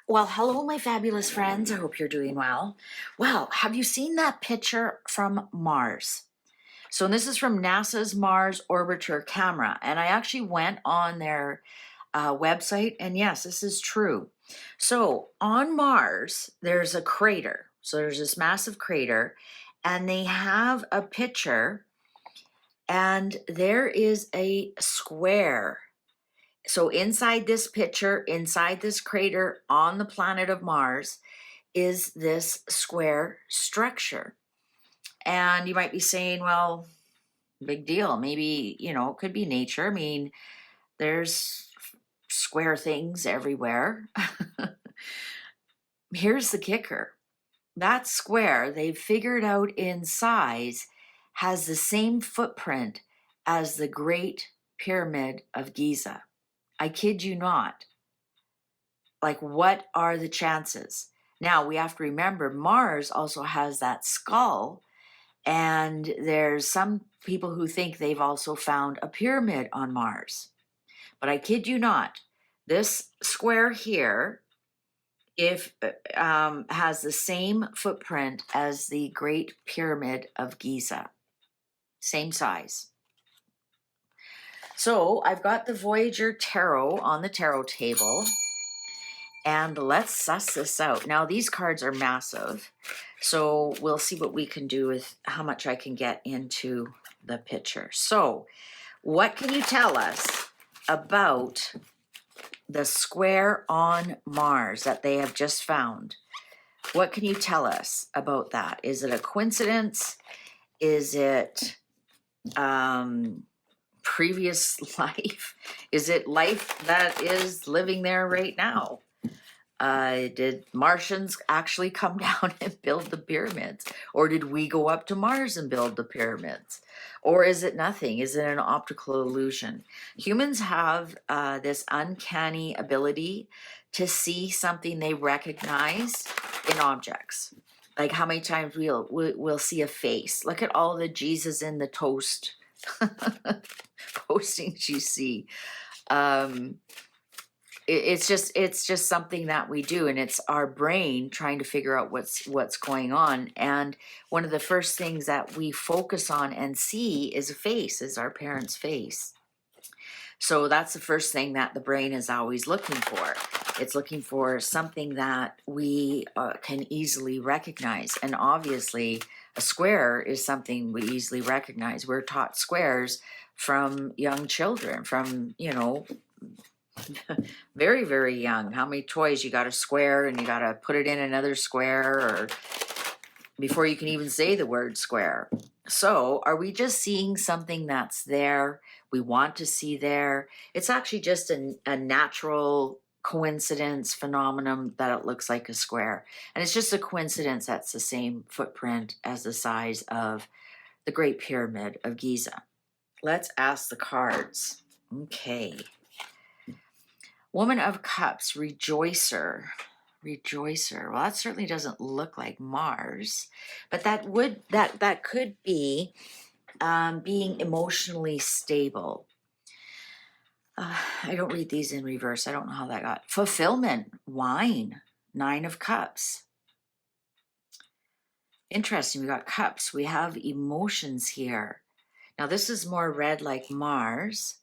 Well, hello, my fabulous friends. I hope you're doing well. Well, have you seen that picture from Mars? So, this is from NASA's Mars Orbiter camera. And I actually went on their website, and yes, this is true. So, on Mars, there's a crater. So, there's this massive crater, and they have a picture, and there is a square. So, inside this picture, inside this crater on the planet of Mars, is this square structure. And you might be saying, well, big deal. Maybe, it could be nature. I mean, there's square things everywhere. Here's the kicker. That square they've figured out in size has the same footprint as the Great Pyramid of Giza. I kid you not. Like, what are the chances? Now, we have to remember Mars also has that skull, and there's some people who think they've also found a pyramid on Mars. But I kid you not, this square here, if has the same footprint as the Great Pyramid of Giza, same size. So I've got the Voyager Tarot on the tarot table. And let's suss this out. Now, these cards are massive, so we'll see what we can do with how much I can get into the picture. So, what can you tell us about the square on Mars that they have just found? What can you tell us about that? Is it a coincidence? Is it previous life? Is it life that is living there right now? Did Martians actually come down and build the pyramids? Or did we go up to Mars and build the pyramids? Or is it nothing? Is it an optical illusion? Humans have this uncanny ability to see something they recognize in objects. Like how many times we'll see a face. Look at all the Jesus in the toast postings you see. It's just something that we do, and it's our brain trying to figure out what's going on. And one of the first things that we focus on and see is a face, is our parent's face. So that's the first thing that the brain is always looking for. It's looking for something that we can easily recognize. And obviously, a square is something we easily recognize. We're taught squares from young children, from, very, very young. How many toys you got to square and you got to put it in another square, or before you can even say the word square. So are we just seeing something that's there, we want to see there? It's actually just a natural coincidence phenomenon that it looks like a square. And it's just a coincidence that's the same footprint as the size of the Great Pyramid of Giza. Let's ask the cards. Okay. Woman of Cups, Rejoicer. Rejoicer. Well, that certainly doesn't look like Mars, but that could be being emotionally stable. I don't read these in reverse. I don't know how that got. Fulfillment, wine, 9 of Cups. Interesting. We got cups. We have emotions here. Now this is more red like Mars.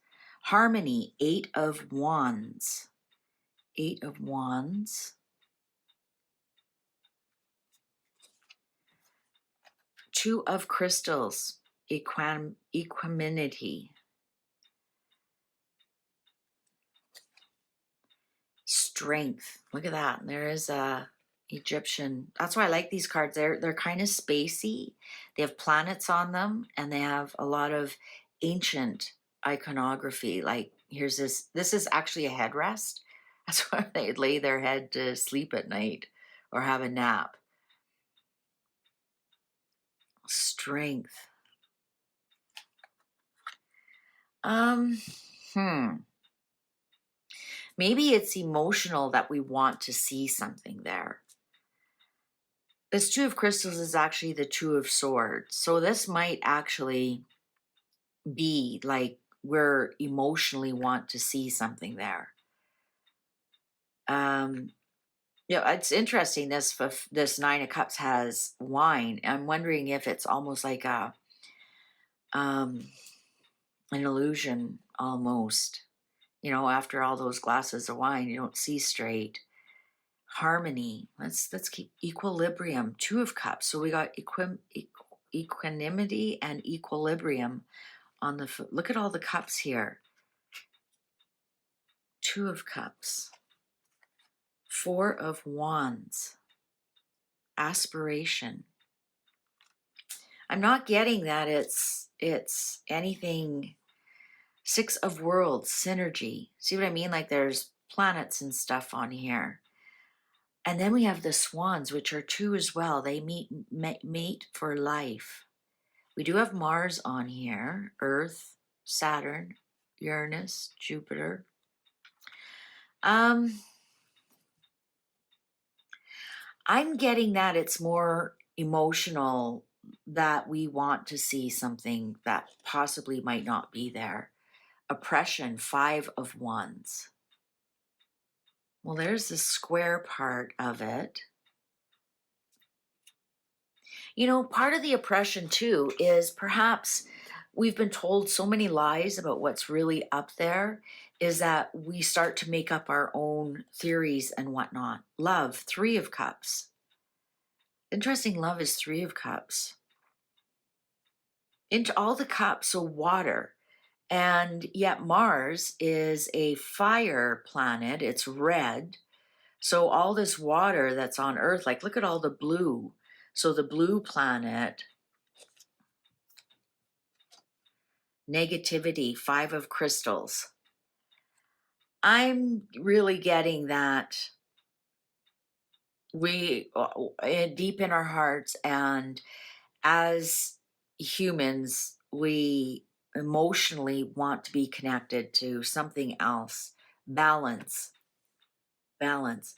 Harmony, 8 of Wands. 8 of Wands. 2 of Crystals, equanimity. Strength. Look at that. There is a Egyptian. That's why I like these cards. They're kind of spacey. They have planets on them, and they have a lot of ancient iconography. Like here's this. This is actually a headrest. That's where they lay their head to sleep at night or have a nap. Strength. Maybe it's emotional that we want to see something there. This 2 of Crystals is actually the 2 of Swords. So this might actually be like we're emotionally want to see something there. Yeah, it's interesting. This Nine of Cups has wine. I'm wondering if it's almost like a um an illusion almost. You know, after all those glasses of wine, you don't see straight. Harmony. Let's keep equilibrium. Two of Cups. So we got equanimity and equilibrium on the look at all the cups here. Two of Cups. Four of Wands. Aspiration. I'm not getting that it's anything. Six of Worlds, synergy. See what I mean? Like there's planets and stuff on here. And then we have the Swans, which are two as well. They mate for life. We do have Mars on here, Earth, Saturn, Uranus, Jupiter. I'm getting that it's more emotional, that we want to see something that possibly might not be there. Oppression, Five of Wands. Well, there's the square part of it. You know, part of the oppression too is perhaps we've been told so many lies about what's really up there, is that we start to make up our own theories and whatnot. Love, Three of Cups. Interesting, love is Three of Cups. Into all the cups, so water. And yet Mars is a fire planet, it's red. So all this water that's on Earth, like look at all the blue. So the blue planet, negativity, Five of Crystals. I'm really getting that we, deep in our hearts and as humans, we emotionally want to be connected to something else. Balance. Balance.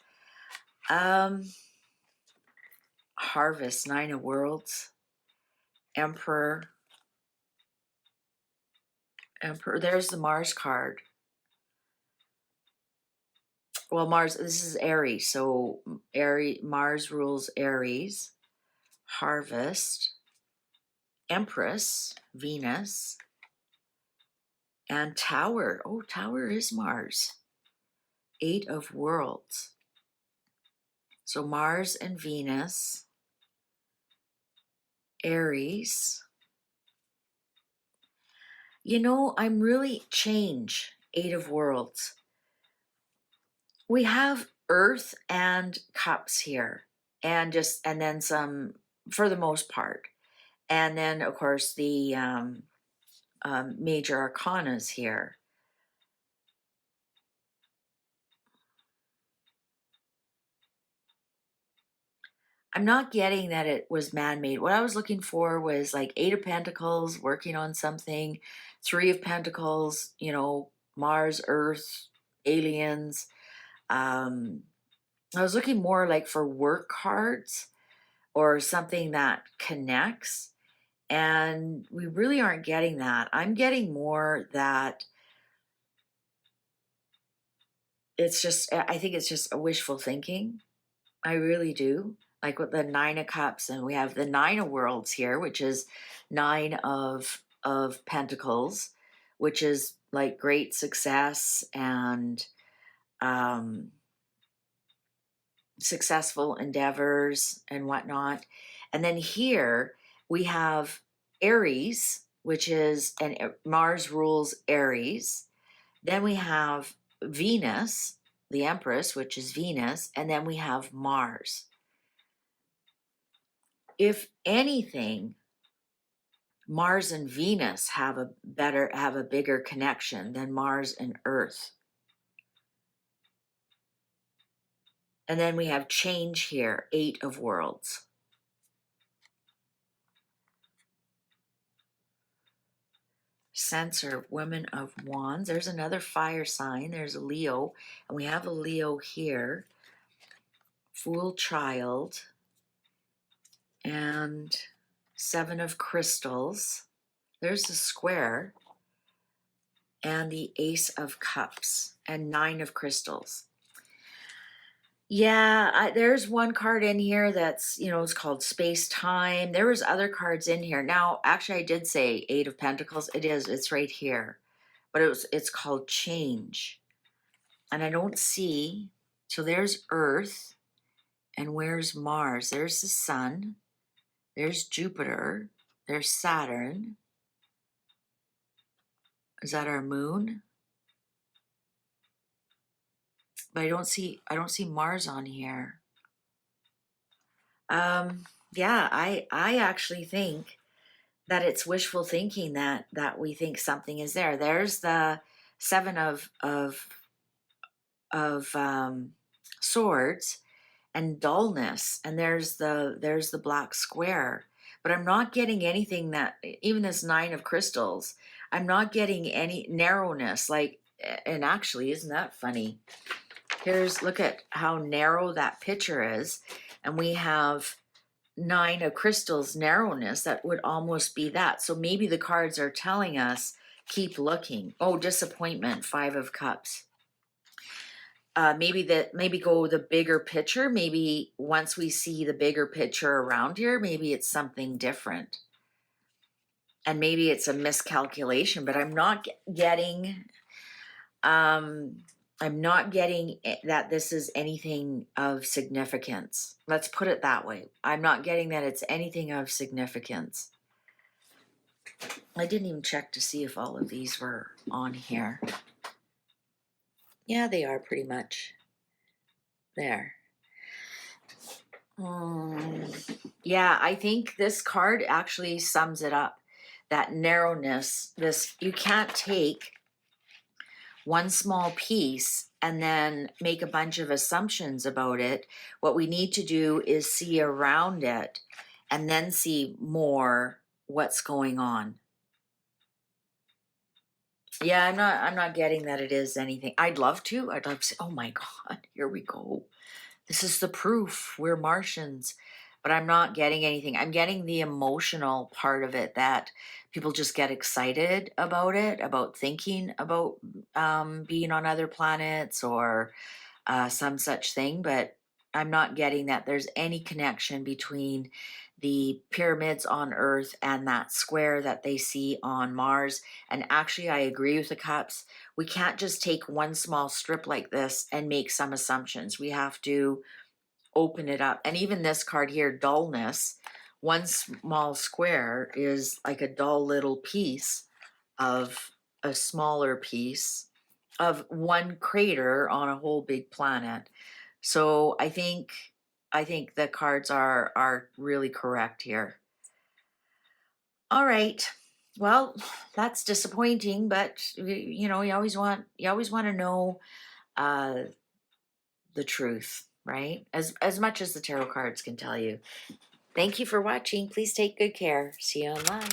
Harvest, Nine of Worlds. Emperor. There's the Mars card. Well, Mars, this is Aries, so Mars rules Aries. Harvest. Empress, Venus. And Tower. Oh, Tower is Mars. Eight of Worlds. So Mars and Venus. Aries. You know, I'm really change. Eight of Worlds. We have Earth and Cups here, and then some for the most part, and then of course the major arcanas here. I'm not getting that it was man-made. What I was looking for was like Eight of Pentacles, working on something, Three of Pentacles, you know, Mars, Earth, aliens. I was looking more like for work cards or something that connects, and we really aren't getting that. I'm getting more that it's just, I think it's just a wishful thinking. I really do. Like with the Nine of Cups, and we have the Nine of Worlds here, which is Nine of Pentacles, which is like great success and successful endeavors and whatnot. And then here we have Aries, which is, and Mars rules Aries. Then we have Venus, the Empress, which is Venus, and then we have Mars. If anything, Mars and Venus have a bigger connection than Mars and Earth. And then we have change here, Eight of Worlds. Censor, Women of Wands. There's another fire sign. There's a Leo, and we have a Leo here. Fool Child. And Seven of Crystals. There's the square. And the Ace of Cups. And Nine of Crystals. Yeah, there's one card in here that's, it's called space time. There was other cards in here. Now, actually, I did say Eight of Pentacles. It is. It's right here, but it's called change, and I don't see. So there's Earth, and where's Mars? There's the Sun. There's Jupiter. There's Saturn. Is that our moon? But I don't see Mars on here. Yeah, I actually think that it's wishful thinking that we think something is there. There's the seven of swords and dullness, and there's the black square. But I'm not getting anything that, even this nine of crystals, I'm not getting any narrowness. Like, and actually, isn't that funny? Look at how narrow that picture is, and we have nine of crystals narrowness. That would almost be that. So maybe the cards are telling us keep looking. Oh, disappointment, Five of Cups. Maybe go the bigger picture. Maybe once we see the bigger picture around here, maybe it's something different, and maybe it's a miscalculation. But I'm not getting that this is anything of significance. Let's put it that way. I'm not getting that it's anything of significance. I didn't even check to see if all of these were on here. Yeah, they are pretty much there. Yeah, I think this card actually sums it up. That narrowness, you can't take one small piece and then make a bunch of assumptions about it. What we need to do is see around it and then see more what's going on. Yeah, I'm not getting that it is anything. I'd love to say, oh my God, here we go. This is the proof we're Martians. But I'm not getting anything. I'm getting the emotional part of it, that people just get excited about it, about thinking about being on other planets or some such thing. But I'm not getting that there's any connection between the pyramids on Earth and that square that they see on Mars. And actually, I agree with the Cups. We can't just take one small strip like this and make some assumptions. We have to open it up. And even this card here, dullness, one small square is like a dull little piece of a smaller piece of one crater on a whole big planet. So I think the cards are really correct here. All right. Well, that's disappointing, but you always want to know the truth, right? As much as the tarot cards can tell you. Thank you for watching. Please take good care. See you online.